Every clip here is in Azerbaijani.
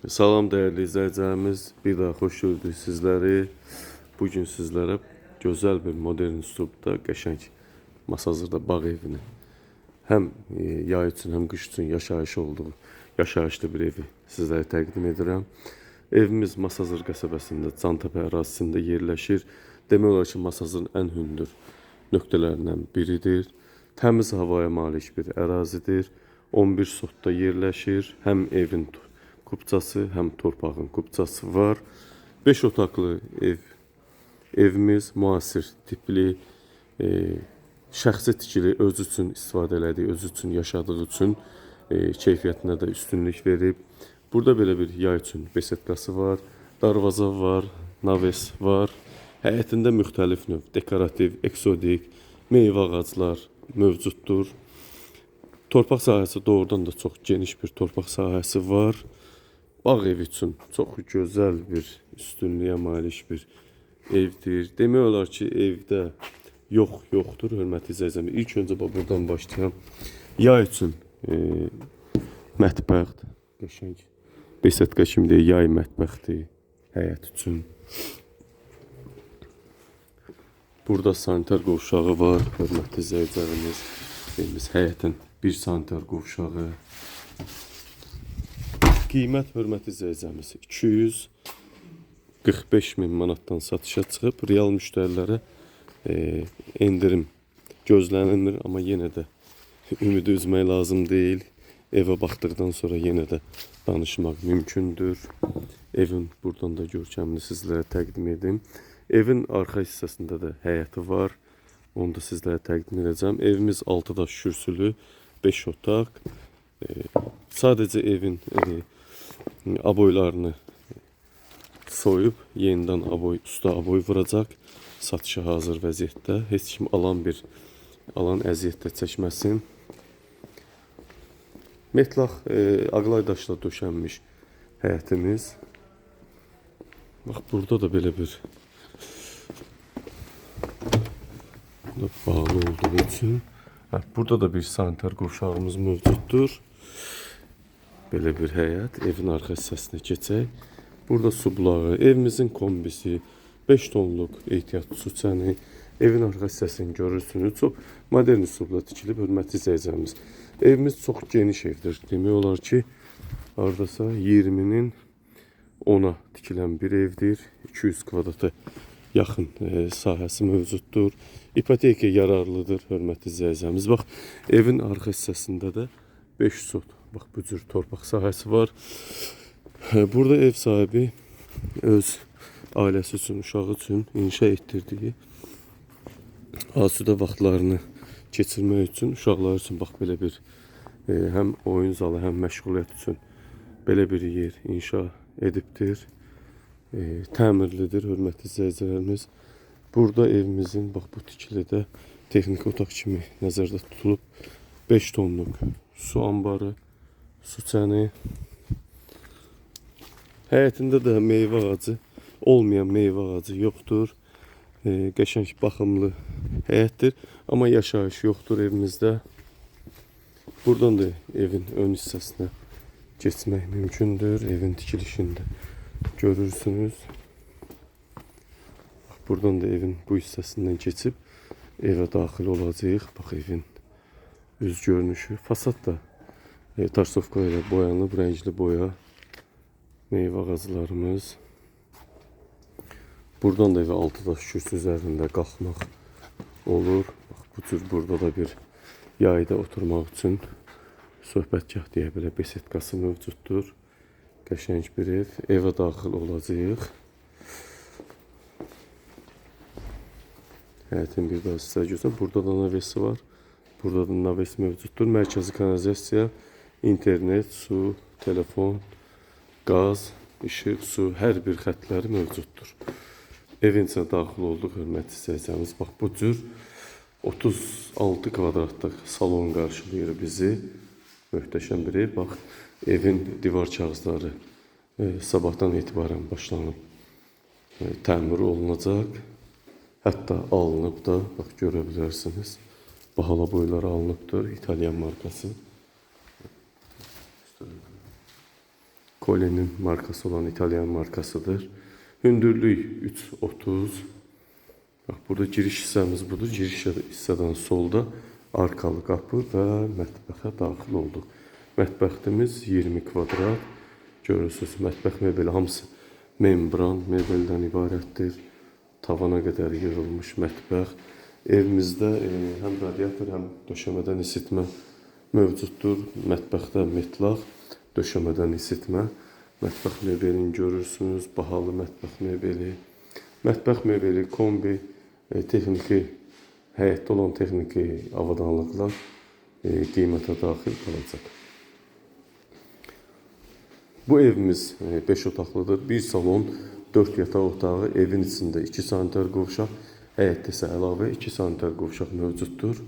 Salam değerli izləyicilərimiz, bir daha xoş gördük sizləri. Bugün sizlərə gözəl bir modern üslubda qəşəng masazırda bağ evini, həm yay üçün, həm qış üçün yaşayışlı bir evi sizlərə təqdim edirəm. Evimiz Masazır qəsəbəsində, Cantəpə ərazisində yerləşir. Demək olar ki, Masazırın ən hündür nöqtələrindən biridir. Təmiz havaya malik bir ərazidir. 11 sotda yerləşir. Həm evin kupçası, həm torpağın kupçası var. 5 otaqlı evimiz müasir tipli, şəxsi tikili, öz üçün istifadə elədiyi, öz üçün yaşadığı üçün keyfiyyətinə də üstünlük verib. Burada belə bir yay üçün besetkası var, darvaza var, naves var. Həyətində müxtəlif növ dekorativ, eksotik, meyvə ağaclar mövcuddur. Torpaq sahəsi doğrudan da çox geniş bir torpaq sahəsi var. Bağ evi üçün çox gözəl bir üstünlüyə malik bir evdir. Demək olar ki, evdə yoxdur, hörmətli izləyicilər. İlk öncə buradan başlayalım. Yay üçün mətbəxdir, qəşəng. Besetka kimi deyək, yay mətbəxdir həyət üçün. Burada sanitar qovşağı var, hörmətli izləyicilərimiz. Evimiz həyətin bir sanitar qovşağı. Qiymət, hörmətli izləyicilərimiz, 245.000 manatdan satışa çıxıb. Real müştərilərə endirim gözlənilmir, amma yenə də ümidi üzmək lazım deyil. Evə baxdıqdan sonra yenə də danışmaq mümkündür. Evin buradan da görkəmini sizlərə təqdim edim. Evin arxa hissəsində də həyəti var. Onu da sizlərə təqdim edəcəm. Evimiz 6 daş kürsülü, 5 otaq. Sadəcə evin aboylarını soyub, yenidən üstə aboy vuracaq. Satışa hazır vəziyyətdə. Heç kim alan əziyyətdə çəkməsin. Metlaq ağlay daşla döşənmiş həyətimiz. Bax, burada da belə bir bağlı olduğu üçün. Burada da bir sanitar qovşağımız mövcuddur. Belə bir həyət. Evin arxa hissəsinə keçək. Burada su bulağı, evimizin kombisi, 5 tonluq ehtiyat su çəni. Evin arxa hissəsini görürsünüz. Çox modern üslubla tikilib, hörmətli izləyicilərimiz. Evimiz çox geniş evdir. Demək olar ki, hardasa 20-nin 10'a tikilən bir evdir. 200 kvadrata yaxın sahəsi mövcuddur. İpoteka yararlıdır, hörmətli izləyicilərimiz. Bax, evin arxa hissəsində də 5 sot. Bax, bu cür torpaq sahəsi var. Burada ev sahibi öz ailəsi üçün, uşağı üçün inşa etdirdiyi asudə vaxtlarını keçirmək üçün, uşaqlar üçün bax belə bir həm oyun zalı, həm məşğuliyyət üçün belə bir yer inşa edibdir. Təmirlidir, hörmətli izləyicilərimiz. Burada evimizin bax bu tikilidə texniki otaq kimi nəzərdə tutulub 5 tonluq su anbarı, su çəni. Həyətində də meyvə ağacı, olmayan meyvə ağacı yoxdur. Qəşəng baxımlı həyətdir, amma yaşayış yoxdur evimizdə. Buradan da evin ön hissəsinə geçmək mümkündür. Evin tikilişini də görürsünüz. Buradan da evin bu hissəsindən keçib evə daxil olacağıq. Bax, evin üz görünüşü. Fasad da tarsovka ilə boyanıb, rəngli boya. Meyvə ağaclarımız. Buradan da evə 6 daş kürsü üzərində qalxmaq olur. Bax, bu cür burada da bir yayda oturmaq üçün söhbətgah deyə belə besetkası mövcuddur. Qəşəng bir ev. Evə daxil olacağıq. Həyətin bir daha sizə göstərəm. Burada da navesi var. Burada da naves mövcuddur. Mərkəzi kanalizasiya, internet, su, telefon, qaz, işıq, su, hər bir xətləri mövcuddur. Evin içinə daxil olduq, hörmətli izləyicilərimiz. Bax, bu cür 36 kvadratlıq salon qarşılayır bizi. Möhtəşəm bir ev. Bax, evin divar kağızları sabahdan etibarən başlanıb təmir olunacaq. Hətta alınıb da, bax, görə bilərsiniz. Bahala boyları alınıbdır, İtalyan markası. Kole'nin markası olan İtalyan markasıdır. Hündürlük 3.30. Bak, burada giriş hissəmiz budur. Giriş hissədən solda arkalı qapı və mətbəxə daxil olduq. Mətbəximiz 20 kvadrat. Görürsünüz, mətbəx mebeli hamısı membran mebeldən ibarətdir. Tavana qədər yığılmış mətbəx. Evimizdə həm radiator, həm döşəmədən isitmə mövcuddur. Mətbəxdə metlaq, döşəmədən isitmə. Mətbəx mebelini görürsünüz, bahalı mətbəx mebeli. Mətbəx mebeli, kombi, texniki, həyətdə olan texniki avadanlıqlar qiymətə daxil qalacaq. Bu evimiz 5 otaqlıdır. 1 salon, 4 yataq otağı, evin içində 2 sanitar qovşaq, həyətdə isə əlavə 2 sanitar qovşaq mövcuddur.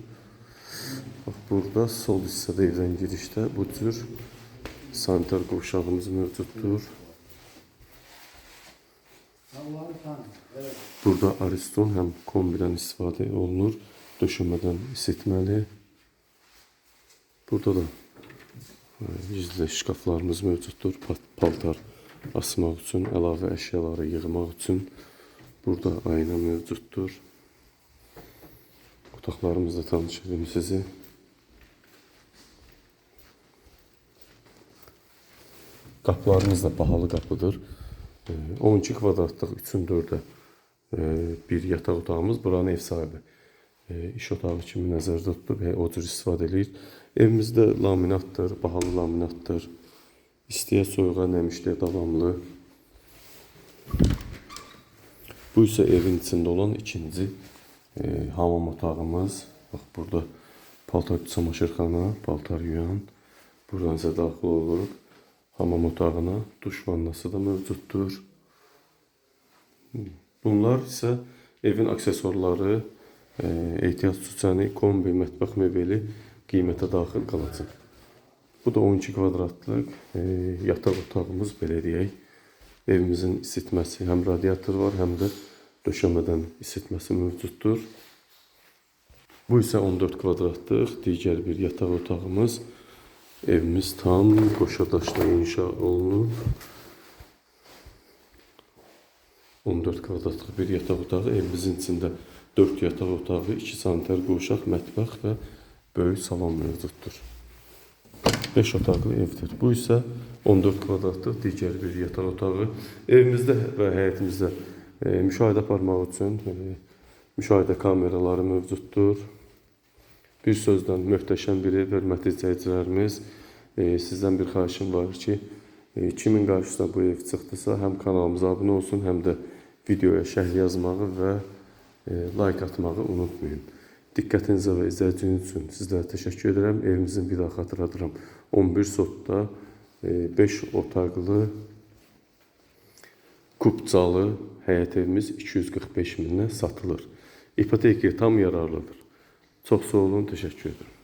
Bax, burada sol hissədə evdən girişdə bu cür sanitar qovşağımız mövcuddur. Burada Ariston həm kombidən istifadə olunur, döşəmədən isitməli. Burada da gizli şkaflarımız mövcuddur, paltar asmaq üçün, əlavə əşyaları yığmaq üçün. Burada ayna mövcuddur. Otaqlarımızda tanışırım sizi. Qapılarımız da bahalı qapıdır. 12 kvadratlıq 3-ün 4-ə bir yataq otağımız. Buranın ev sahibi iş otağı kimi nəzərdə tutub və o cür istifadə edir. Evimizdə laminatdır, bahalı laminatdır. İstiyə, soyuğa, nəmişliyə davamlı. Bu isə evin içində olan ikinci hamam otağımız. Bax, burada paltar çamaşırxana, paltar yuyan. Buradan isə daxil oluruq hamam otağına. Duş vannası da mövcuddur. Bunlar isə evin aksesuarları, ehtiyac süsəni, kombi, mətbəx mebeli qiymətə daxil qalacaq. Bu da 12 kvadratlıq yataq otağımız, belə deyək. Evimizin isitməsi, həm radiator var, həm də döşəmədən isitməsi mövcuddur. Bu isə 14 kvadratlıq digər bir yataq otağımız. Evimiz tam qoşa daşla inşa olunub. 14 kvadratlıq bir yataq otağı, evimizin içində 4 yataq otağı, 2 sanitar qovşaq, mətbəx və böyük salon mövcuddur. 5 otaqlı evdir. Bu isə 14 kvadratlıq digər bir yataq otağı. Evimizdə və həyətimizdə müşahidə aparmaq üçün müşahidə kameraları mövcuddur. Bir sözdən möhtəşəm bir ev, hörmətli izləyicilərimiz. Sizdən bir xahişim var ki, kimin qarşısına bu ev çıxdısa, həm kanalımıza abunə olsun, həm də videoya şərh yazmağı və like atmağı unutmayın. Diqqətinizə və izlədiyiniz üçün sizlərə təşəkkür edirəm. Evimizin bir daha xatırladıram. 11 sotda 5 otaqlı kubcalı həyət evimiz 245 mindən satılır. İpoteka tam yararlıdır. Çox sağ olun, təşəkkür edirəm.